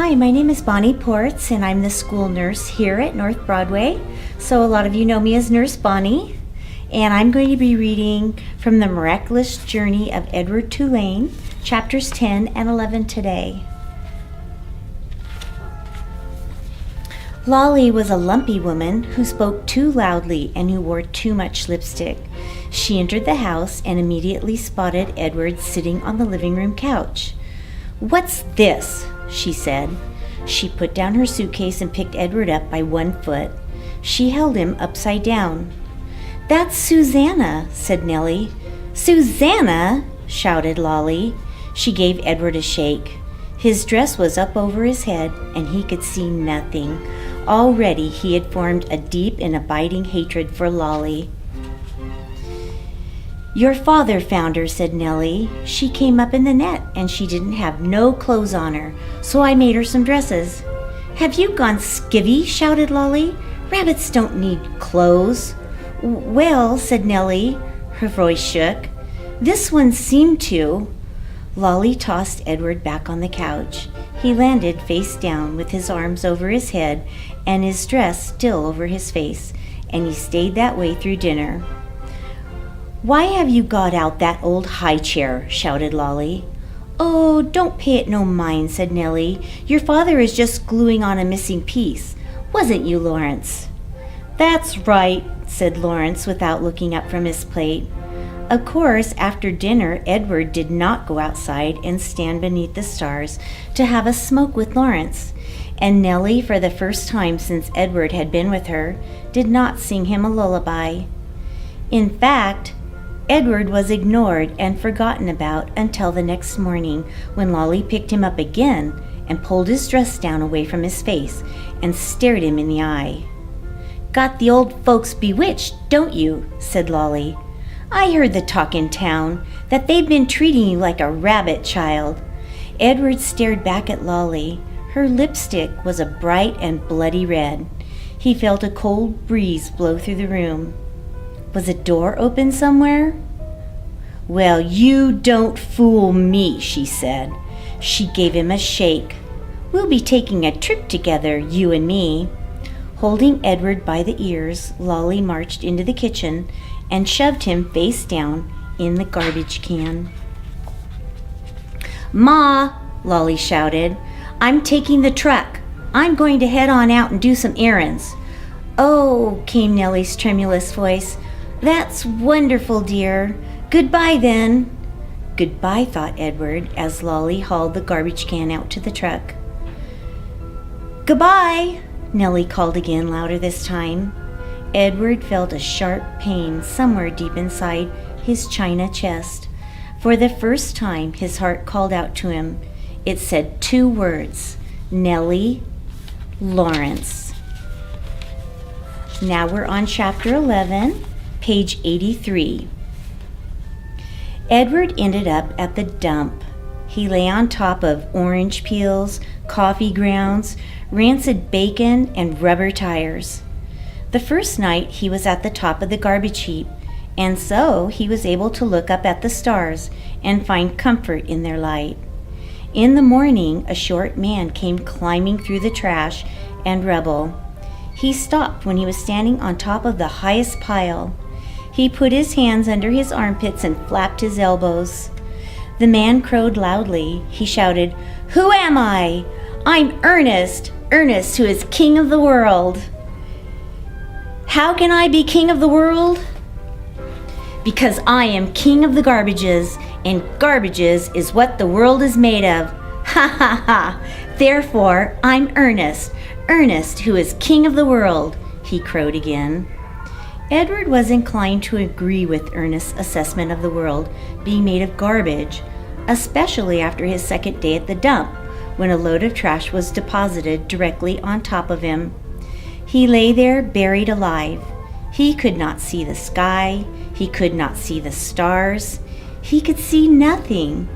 Hi, my name is Bonnie Ports, and I'm the school nurse here at North Broadway. So a lot of you know me as Nurse Bonnie, and I'm going to be reading from The Miraculous Journey of Edward Tulane, chapters 10 and 11 today. Lolly was a lumpy woman who spoke too loudly and who wore too much lipstick. She entered the house and immediately spotted Edward sitting on the living room couch. "What's this?" she said. She put down her suitcase and picked Edward up by one foot. She held him upside down. "That's Susanna," said Nellie. "Susanna!" shouted Lolly. She gave Edward a shake. His dress was up over his head, and he could see nothing. Already he had formed a deep and abiding hatred for Lolly. "Your father found her," said Nellie. "She came up in the net, and she didn't have no clothes on her, so I made her some dresses." "Have you gone skivvy?" shouted Lolly. "Rabbits don't need clothes." "Well," said Nellie. Her voice shook. "This one seemed to." Lolly tossed Edward back on the couch. He landed face down with his arms over his head and his dress still over his face, and he stayed that way through dinner. "Why have you got out that old high chair?" shouted Lolly. "Oh, don't pay it no mind," said Nellie. "Your father is just gluing on a missing piece. Wasn't you, Lawrence?" "That's right," said Lawrence without looking up from his plate. Of course, after dinner, Edward did not go outside and stand beneath the stars to have a smoke with Lawrence, and Nellie, for the first time since Edward had been with her, did not sing him a lullaby. In fact, Edward was ignored and forgotten about until the next morning, when Lolly picked him up again and pulled his dress down away from his face and stared him in the eye. "Got the old folks bewitched, don't you?" said Lolly. "I heard the talk in town, that they've been treating you like a rabbit child." Edward stared back at Lolly. Her lipstick was a bright and bloody red. He felt a cold breeze blow through the room. Was a door open somewhere? "Well, you don't fool me," she said. She gave him a shake. "We'll be taking a trip together, you and me." Holding Edward by the ears, Lolly marched into the kitchen and shoved him face down in the garbage can. "Ma," Lolly shouted, "I'm taking the truck. I'm going to head on out and do some errands." "Oh," came Nellie's tremulous voice. "That's wonderful, dear. Goodbye, then." "Goodbye," thought Edward, as Lolly hauled the garbage can out to the truck. "Goodbye," Nellie called again, louder this time. Edward felt a sharp pain somewhere deep inside his china chest. For the first time, his heart called out to him. It said two words: Nellie, Lawrence. Now we're on chapter 11, page 83. Edward ended up at the dump. He lay on top of orange peels, coffee grounds, rancid bacon, and rubber tires. The first night he was at the top of the garbage heap, and so he was able to look up at the stars and find comfort in their light. In the morning, a short man came climbing through the trash and rubble. He stopped when he was standing on top of the highest pile. He put his hands under his armpits and flapped his elbows. The man crowed loudly. He shouted, "Who am I? I'm Ernest, Ernest, who is king of the world." "How can I be king of the world?" "Because I am king of the garbages, and garbages is what the world is made of. Ha ha ha! Therefore, I'm Ernest, Ernest, who is king of the world," he crowed again. Edward was inclined to agree with Ernest's assessment of the world being made of garbage, especially after his second day at the dump, when a load of trash was deposited directly on top of him. He lay there buried alive. He could not see the sky. He could not see the stars. He could see nothing.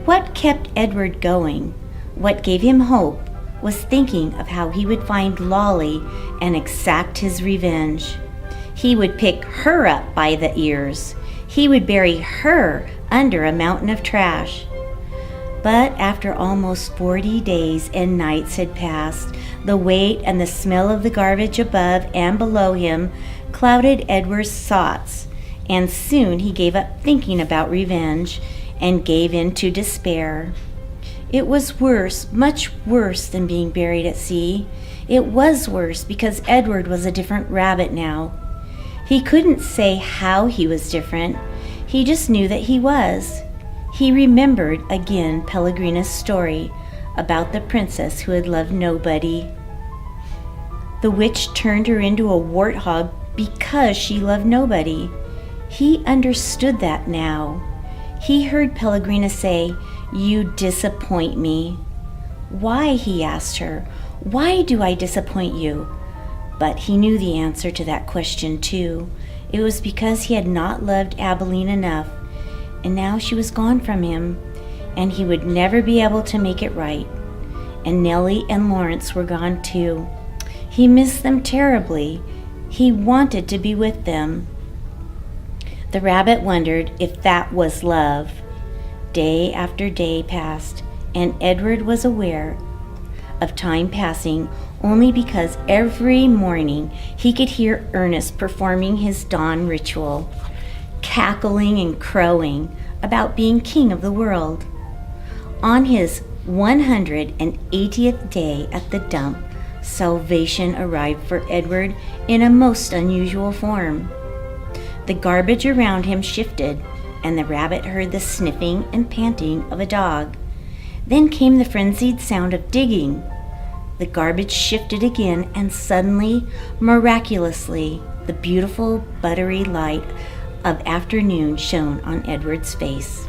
What kept Edward going, what gave him hope, was thinking of how he would find Lolly and exact his revenge. He would pick her up by the ears. He would bury her under a mountain of trash. But after almost 40 days and nights had passed, the weight and the smell of the garbage above and below him clouded Edward's thoughts, and soon he gave up thinking about revenge and gave in to despair. It was worse, much worse than being buried at sea. It was worse because Edward was a different rabbit now. He couldn't say how he was different. He just knew that he was. He remembered again Pellegrina's story about the princess who had loved nobody. The witch turned her into a warthog because she loved nobody. He understood that now. He heard Pellegrina say, "You disappoint me." "Why?" he asked her. "Why do I disappoint you?" But he knew the answer to that question too. It was because he had not loved Abilene enough, and now she was gone from him, and he would never be able to make it right. And Nellie and Lawrence were gone too. He missed them terribly. He wanted to be with them. The rabbit wondered if that was love. Day after day passed, and Edward was aware of time passing only because every morning he could hear Ernest performing his dawn ritual, cackling and crowing about being king of the world. On his 180th day at the dump, salvation arrived for Edward in a most unusual form. The garbage around him shifted, and the rabbit heard the sniffing and panting of a dog. Then came the frenzied sound of digging. The garbage shifted again, and suddenly, miraculously, the beautiful buttery light of afternoon shone on Edward's face.